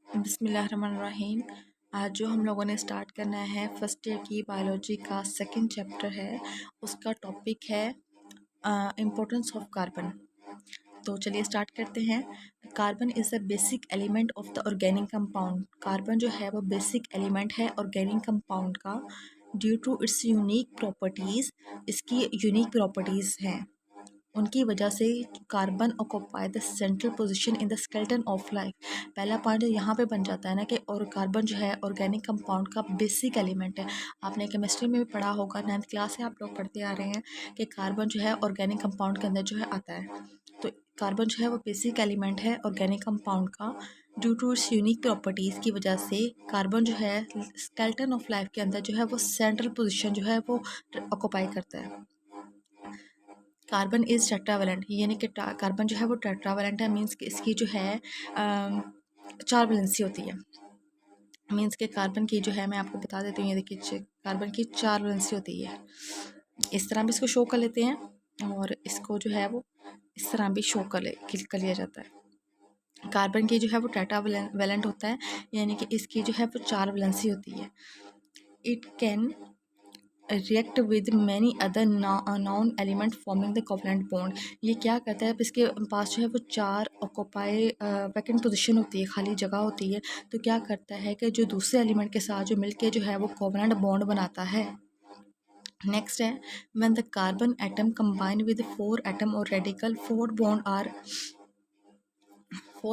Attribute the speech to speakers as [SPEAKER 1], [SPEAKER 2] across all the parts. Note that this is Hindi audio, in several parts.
[SPEAKER 1] बिस्मिल्लाहिर्रहमानिर्रहीम। आज जो हम लोगों ने स्टार्ट करना है फर्स्ट ईयर की बायोलॉजी का सेकंड चैप्टर है। उसका टॉपिक है इम्पोर्टेंस ऑफ कार्बन। तो चलिए स्टार्ट करते हैं। Carbon is the basic element of the organic compound. Carbon जो है वो बेसिक एलिमेंट है ऑर्गेनिक कंपाउंड का। Due to its unique properties, इसकी यूनिक प्रॉपर्टीज़ हैं, उनकी वजह से carbon occupy the central position in the skeleton of life. पहला पॉइंट यहाँ पे बन जाता है ना कि और कार्बन जो है ऑर्गेनिक कंपाउंड का बेसिक एलिमेंट है। आपने केमिस्ट्री में भी पढ़ा होगा, 9th क्लास से आप लोग पढ़ते आ रहे हैं कि कार्बन जो है ऑर्गेनिक कंपाउंड के अंदर जो है आता है। तो कार्बन जो है वो बेसिक एलिमेंट है ऑर्गेनिक कंपाउंड का। Due to its unique properties की वजह से कार्बन जो है स्केलेटन ऑफ लाइफ के अंदर जो है वो सेंट्रल पोजीशन जो है वो ऑक्यूपाई करता है। कार्बन इज़ टेट्रावेलेंट, यानी कि कार्बन जो है वो टेट्रावेलेंट है। मीन्स कि इसकी जो है 4 वैलेंसी होती है। मीन्स के कार्बन की जो है, मैं आपको बता देती हूँ, ये देखिए कार्बन की 4 वैलेंसी होती है। इस तरह भी इसको शो कर लेते हैं और इसको जो है वो इस तरह भी शो कर लिया जाता है। कार्बन की जो है वो टेट्रावेलेंट होता है, यानी कि इसकी जो है वो 4 वैलेंसी होती है। It can react with many other non element forming the covalent bond. ये क्या करता है, अब इसके पास जो है वो 4 ऑक्यूपाई वैकेंट पोजीशन होती है, खाली जगह होती है। तो क्या करता है कि जो दूसरे एलिमेंट के साथ जो मिलके जो है वो कोवलेंट बॉन्ड बनाता है। नेक्स्ट है, when the carbon atom combine with 4 atom और radical, 4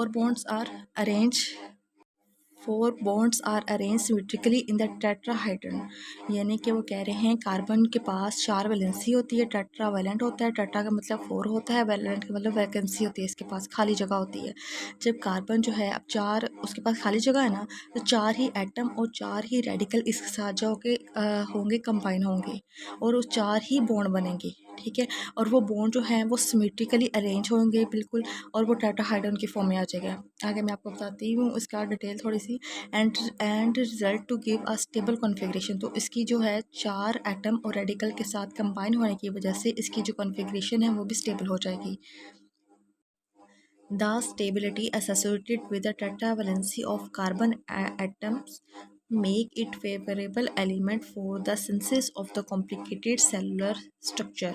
[SPEAKER 1] bonds are arranged symmetrically in the tetrahedron. यानी कि वो कह रहे हैं कार्बन के पास 4 वैलेंसी होती है, टेट्रावेलेंट होता है। टेट्रा का मतलब 4 होता है, वेलेंट का मतलब वैकेंसी होती है, इसके पास खाली जगह होती है। जब कार्बन जो है अब 4 उसके पास खाली जगह है ना, तो 4 ही एटम और 4 ही रेडिकल इसके साथ जो के होंगे, कंबाइन होंगे और वो 4 ही बॉन्ड बनेंगे, ठीक है। और वो बॉन्ड जो है वो सिमेट्रिकली अरेंज होंगे बिल्कुल, और वो टेट्राहाइड्रन की फॉर्म में आ जाएगा। आगे मैं आपको बताती हूँ इसका डिटेल थोड़ी सी। And result to give a stable configuration. तो इसकी जो है 4 एटम और रेडिकल के साथ कंबाइन होने की वजह से इसकी जो कॉन्फ़िगरेशन है वो भी स्टेबल हो जाएगी। The stability associated with the tetravalency of carbon atoms make it favorable element for the synthesis of the complicated cellular structure।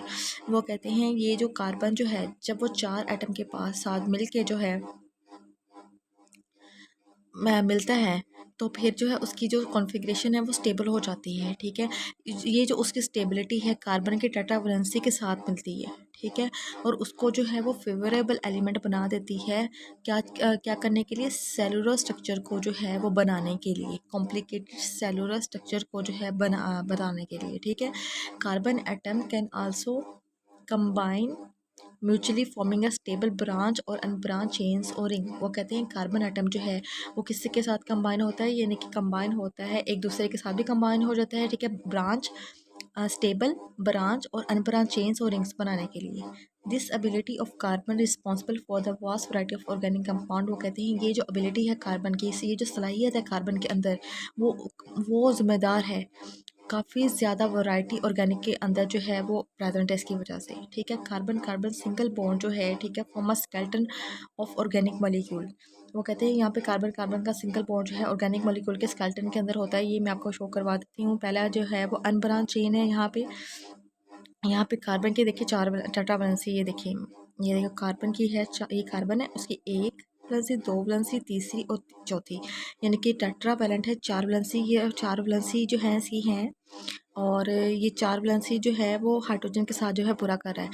[SPEAKER 1] वो कहते हैं ये जो कार्बन जो है, जब वो 4 एटम के पास साथ मिलके जो है मिलता है, तो फिर जो है उसकी जो कॉन्फ़िगरेशन है वो स्टेबल हो जाती है, ठीक है। ये जो उसकी स्टेबिलिटी है कार्बन की टेट्रावेलेंसी के साथ मिलती है, ठीक है। और उसको जो है वो फेवरेबल एलिमेंट बना देती है। क्या करने के लिए, सेलुलर स्ट्रक्चर को जो है वो बनाने के लिए, कॉम्प्लिकेटेड सेलुलर स्ट्रक्चर को जो है बनाने के लिए, ठीक है। Carbon atom can also combine mutually forming a stable branch और अनब्रांच चेन्स और रिंग। वो कहते हैं कार्बन एटम जो है वो किसी के साथ कंबाइन होता है, यानी कि कंबाइन होता है एक दूसरे के साथ भी कंबाइन हो जाता है, ठीक है। ब्रांच, स्टेबल ब्रांच और अनब्रांच चेन्स और रिंग्स बनाने के लिए। This ability of carbon responsible for the vast variety of organic compound. वो कहते हैं ये जो एबिलिटी है कार्बन की, ये जो सलाहियत है कार्बन के अंदर, वो ज़िम्मेदार है काफ़ी ज़्यादा वैरायटी ऑर्गेनिक के अंदर जो है वो प्रेजेंट है इसकी वजह से, ठीक है। कार्बन कार्बन सिंगल बॉन्ड जो है, ठीक है, form a skeleton of organic molecule. वो कहते हैं यहाँ पे कार्बन कार्बन का सिंगल बॉन्ड जो है ऑर्गेनिक मॉलिक्यूल के स्केलेटन के अंदर होता है। ये मैं आपको शो करवा देती हूँ। पहला जो है वो अनब्रांच चेन है। यहाँ पे कार्बन की देखिए 4 टेट्रावेलेंसी, ये देखिए कार्बन की है, ये कार्बन है, उसकी 1 वैलेंसी, 2 वैलेंसी, तीसरी और चौथी, यानी कि टेट्रावेलेंट है। 4 वैलेंसी, ये 4 वैलेंसी जो है इसकी हैं, और ये 4 वैलेंसी जो है वो हाइड्रोजन के साथ जो है पूरा कर रहा है।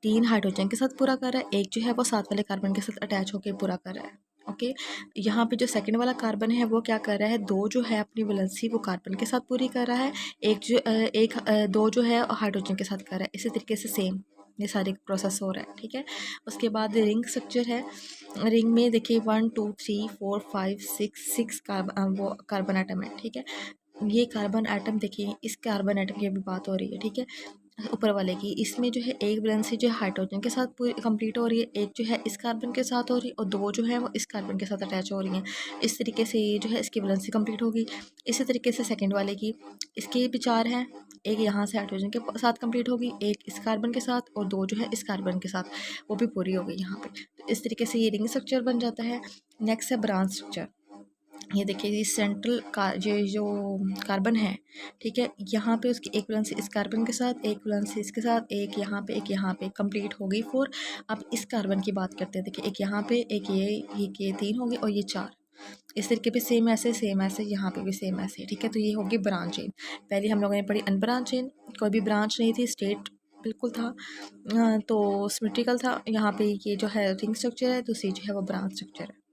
[SPEAKER 1] 3 हाइड्रोजन के साथ पूरा कर रहा है, एक जो है वो साथ वाले कार्बन के साथ अटैच होकर पूरा कर रहा है, ओके। यहाँ पे जो सेकंड वाला कार्बन है वो क्या कर रहा है, 2 जो है अपनी वैलेंसी वो कार्बन के साथ पूरी कर रहा है, एक 2 जो है हाइड्रोजन के साथ कर रहा है। इसी तरीके से सेम ये सारे प्रोसेस हो रहा है, ठीक है। उसके बाद रिंग स्ट्रक्चर है। रिंग में देखिए 1 2 3 4 5 6 वो कार्बन आइटम है, ठीक है। ये कार्बन आइटम देखिए, इस कार्बन आइटम की अभी बात हो रही है, ठीक है, ऊपर वाले की। इसमें जो है एक वैलेंसी जो है हाइड्रोजन के साथ पूरी कंप्लीट हो रही है, एक जो है इस कार्बन के साथ हो रही है, और 2 जो है वो इस कार्बन के साथ अटैच हो रही हैं। इस तरीके से ये जो है इसकी वैलेंसी कंप्लीट होगी। इसी तरीके से सेकंड वाले की, इसके भी 4 हैं, एक यहाँ से हाइड्रोजन के साथ कंप्लीट होगी, एक इस कार्बन के साथ, और 2 जो है इस कार्बन के साथ, वो भी पूरी हो गई यहाँ पे। तो इस तरीके से ये रिंग स्ट्रक्चर बन जाता है। नेक्स्ट है ब्रांच स्ट्रक्चर। ये देखिए ये सेंट्रल का ये जो कार्बन है, ठीक है, यहाँ पे उसकी एक वैलेंसी इस कार्बन के साथ, एक वैलेंसी इसके साथ, एक यहाँ पे कंप्लीट हो गई 4। अब इस कार्बन की बात करते हैं, देखिए एक यहाँ पे, एक ये 3 हो गए और ये 4। इस तरीके पे सेम ऐसे यहाँ पे भी सेम ऐसे, ठीक है। तो ये होगी ब्रांच चेन। पहले हम लोगों ने पढ़ी अनब्रांच चेन, कोई भी ब्रांच नहीं थी, स्टेट बिल्कुल था, तो सिमेट्रिकल था। यहाँ पे ये जो है रिंग स्ट्रक्चर है, दूसरी जो है वो ब्रांच स्ट्रक्चर है।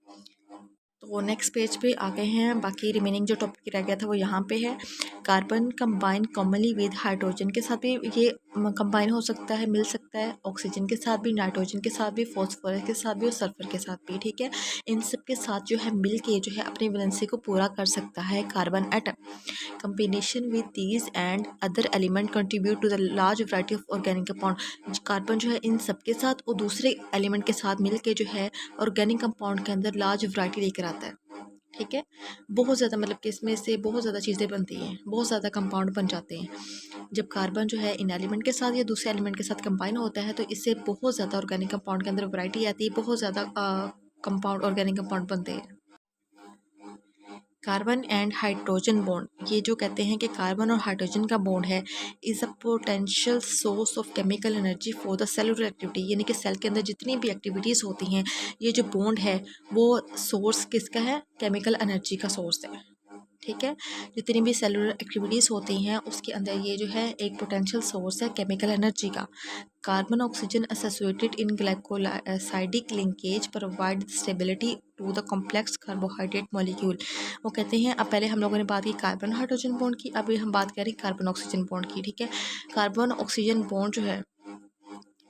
[SPEAKER 1] तो नेक्स्ट पेज पे आ गए हैं, बाकी रिमेनिंग जो टॉपिक रह गया था वो यहाँ पे है। Carbon combine commonly with hydrogen के साथ भी ये कंबाइन हो सकता है, मिल सकता है, ऑक्सीजन के साथ भी, नाइट्रोजन के साथ भी, फॉस्फोरस के साथ भी और सल्फर के साथ भी, ठीक है। इन सब के साथ जो है मिल के जो है अपनी वैलेंसी को पूरा कर सकता है carbon atom. Combination with these and other element contribute to the large variety of organic compound. Carbon जो है इन सब के साथ और दूसरे एलिमेंट के साथ मिल के जो है ऑर्गेनिक कंपाउंड के अंदर लार्ज वैरायटी लेकर आता है, ठीक है। बहुत ज़्यादा मतलब कि इसमें से बहुत ज़्यादा चीज़ें बनती हैं, बहुत ज़्यादा कंपाउंड बन जाते हैं। जब कार्बन जो है इन एलिमेंट के साथ या दूसरे एलिमेंट के साथ कंबाइन होता है तो इससे बहुत ज़्यादा ऑर्गेनिक कंपाउंड के अंदर वैरायटी आती है, बहुत ज़्यादा कंपाउंड ऑर्गेनिक कंपाउंड बनते हैं। कार्बन एंड हाइड्रोजन बॉन्ड, ये जो कहते हैं कि कार्बन और हाइड्रोजन का बॉन्ड है, is a potential source of chemical energy for the cellular activity. यानी कि सेल के अंदर जितनी भी एक्टिविटीज़ होती हैं, ये जो बॉन्ड है वो सोर्स किसका है, केमिकल एनर्जी का सोर्स है, ठीक है। जितनी भी सेलुलर एक्टिविटीज़ होती हैं उसके अंदर ये जो है एक पोटेंशियल सोर्स है केमिकल एनर्जी का। Carbon oxygen associated in glycosidic linkage provide stability to the complex carbohydrate molecule. वो कहते हैं, अब पहले हम लोगों ने बात की कार्बन हाइड्रोजन बॉन्ड की, अभी हम बात करें कार्बन ऑक्सीजन बॉन्ड की, ठीक है। कार्बन ऑक्सीजन बॉन्ड जो है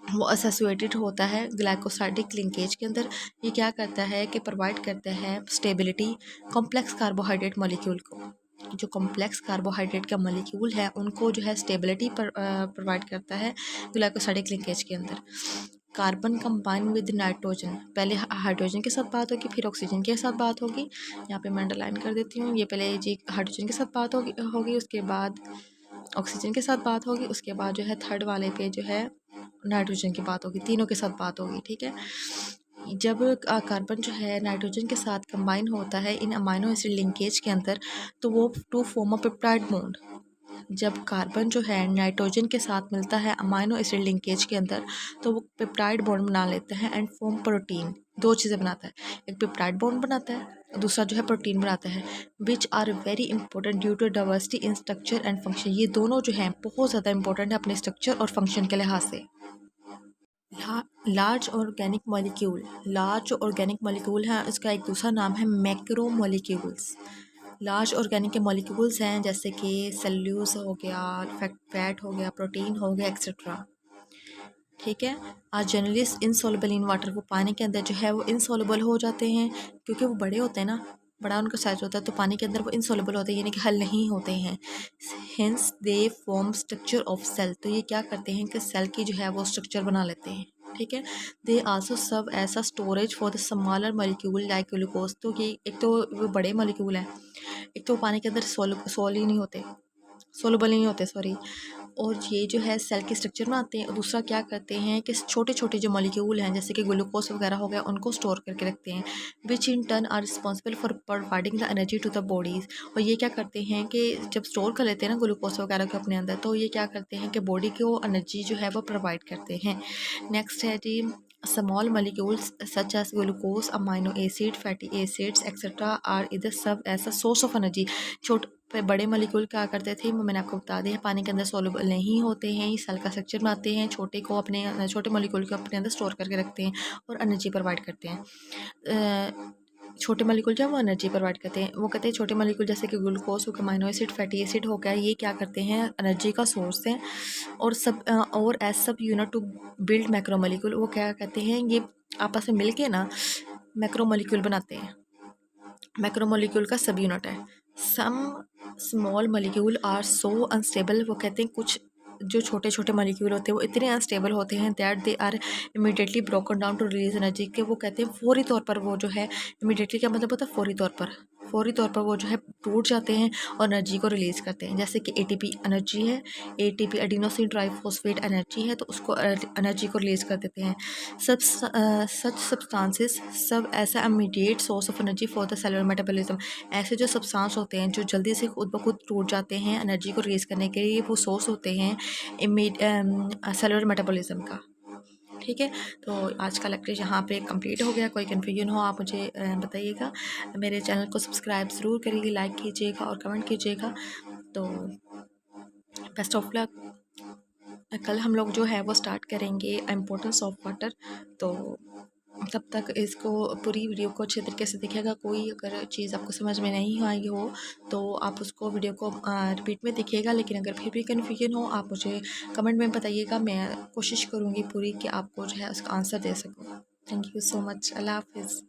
[SPEAKER 1] वो एसोसिएटेड होता है ग्लाइकोसाइडिक लिंकेज के अंदर। ये क्या करता है कि प्रोवाइड करता है स्टेबिलिटी कॉम्प्लेक्स कार्बोहाइड्रेट मॉलिक्यूल को। जो कॉम्प्लेक्स कार्बोहाइड्रेट का मॉलिक्यूल है उनको जो है स्टेबिलिटी प्रोवाइड करता है ग्लाइकोसाइडिक लिंकेज के अंदर। कार्बन कंबाइन विद नाइट्रोजन, पहले हाइड्रोजन के साथ बात होगी फिर ऑक्सीजन के साथ बात होगी। यहाँ पे मैं अंडरलाइन कर देती हूँ, ये पहले जी हाइड्रोजन के साथ बात होगी उसके बाद ऑक्सीजन के साथ बात होगी, उसके बाद जो है थर्ड वाले पे जो है नाइट्रोजन की बात होगी, तीनों के साथ बात होगी, ठीक है। जब कार्बन जो है नाइट्रोजन के साथ कंबाइन होता है इन अमाइनो एसिड लिंकेज के अंदर तो वो to form a peptide bond. जब कार्बन जो है नाइट्रोजन के साथ मिलता है अमाइनो एसिड लिंकेज के अंदर तो वो पेप्टाइड बॉन्ड बना लेता है एंड फॉर्म प्रोटीन। दो चीज़ें बनाता है, एक पेप्टाइड बॉन्ड बनाता है, दूसरा जो है प्रोटीन बनाता है, which are very important due to diversity in structure and function. ये दोनों जो हैं बहुत ज़्यादा इंपॉर्टेंट है अपने स्ट्रक्चर और फंक्शन के लिहाज से। Large organic molecule, large organic molecule है, इसका एक दूसरा नाम है मैक्रो मॉलिक्यूल्स। लार्ज ऑर्गेनिक के मॉलिक्यूल्स हैं जैसे कि सेल्यूलोज हो गया, फैट हो गया, प्रोटीन हो गया, एक्सेट्रा, ठीक है। आज जनरली इनसॉल्युबल इन वाटर, वो पानी के अंदर जो है वो इनसॉल्युबल हो जाते हैं क्योंकि वो बड़े होते हैं ना, बड़ा उनका साइज होता है तो पानी के अंदर वो इनसॉल्युबल होते हैं यानी कि हल नहीं होते हैं। Hence they form structure of cell, तो ये क्या करते हैं कि सेल की जो है वो स्ट्रक्चर बना लेते हैं, ठीक है। They also serve as a storage for the smaller molecule like glucose. तो ये एक तो वो बड़े मॉलिक्यूल हैं, एक तो पानी के अंदर सोलबल नहीं होते सॉरी, और ये जो है सेल की स्ट्रक्चर बनाते हैं। और दूसरा क्या करते हैं कि छोटे छोटे जो मॉलिक्यूल हैं जैसे कि ग्लूकोज वगैरह हो गया उनको स्टोर करके रखते हैं, which in turn are responsible for providing the energy to the bodies. और ये क्या करते हैं कि जब स्टोर कर लेते हैं ना ग्लूकोज वगैरह को अपने अंदर तो ये क्या करते हैं कि बॉडी को एनर्जी जो है वो प्रोवाइड करते हैं। नेक्स्ट है जी small molecules such as glucose, amino acid, fatty acids etc are either serve as a source of energy। छोटे बड़े मॉलिक्यूल क्या करते थे वो मैंने आपको बता दिया, पानी के अंदर सोलुबल नहीं होते हैं, ये सेल का स्ट्रक्चर बनाते हैं, छोटे मॉलिक्यूल को अपने अंदर स्टोर करके रखते हैं और एनर्जी प्रोवाइड करते हैं। छोटे मॉलिक्यूल जो है वो एनर्जी प्रोवाइड करते हैं। वो कहते हैं छोटे मॉलिक्यूल जैसे कि ग्लूकोज हो गया, अमाइनो एसिड, फैटी एसिड हो गया, ये क्या करते हैं एनर्जी का सोर्स है। और as subunit to build macromolecule, वो क्या कहते हैं ये आपस में मिलके ना मैक्रो मॉलिक्यूल बनाते हैं। मैक्रो मॉलिक्यूल का सब यूनिट है। Some small molecule are so unstable, वो कहते हैं कुछ जो छोटे छोटे मॉलिक्यूल होते हैं वो इतने अनस्टेबल होते हैं that they are immediately broken down to release energy, के वो कहते हैं फौरी तौर पर वो जो है इमीडिएटली, क्या मतलब होता है फौरी तौर पर, फौरी तौर पर वो जो है टूट जाते हैं और एनर्जी को रिलीज़ करते हैं। जैसे कि एटीपी एनर्जी है, एटीपी एडिनोसिन ट्राइफॉस्फेट एनर्जी है, तो उसको एनर्जी को रिलीज़ कर देते हैं। सच सब्सटेंसेस सब ऐसा immediate source of energy for the cellular metabolism. ऐसे जो सब्सटेंस होते हैं जो जल्दी से खुद ब खुद टूट जाते हैं एनर्जी को रिलीज़ करने के लिए, वो सोर्स होते हैं सेलुलर मेटाबॉलिज्म का। ठीक है, तो आज का लेक्चर यहाँ पे कंप्लीट हो गया। कोई कन्फ्यूजन हो आप मुझे बताइएगा। मेरे चैनल को सब्सक्राइब ज़रूर करिए, लाइक कीजिएगा और कमेंट कीजिएगा। तो बेस्ट ऑफ लक। कल हम लोग जो है वो स्टार्ट करेंगे इम्पोर्टेंस ऑफ वाटर। तो तब तक इसको पूरी वीडियो को अच्छे तरीके से देखिएगा। कोई अगर चीज़ आपको समझ में नहीं आई हो तो आप उसको वीडियो को रिपीट में देखिएगा, लेकिन अगर फिर भी कन्फ्यूजन हो आप मुझे कमेंट में बताइएगा। मैं कोशिश करूँगी पूरी कि आपको जो है उसका आंसर दे सकूँ। Thank you so much. अल्लाह हाफिज़।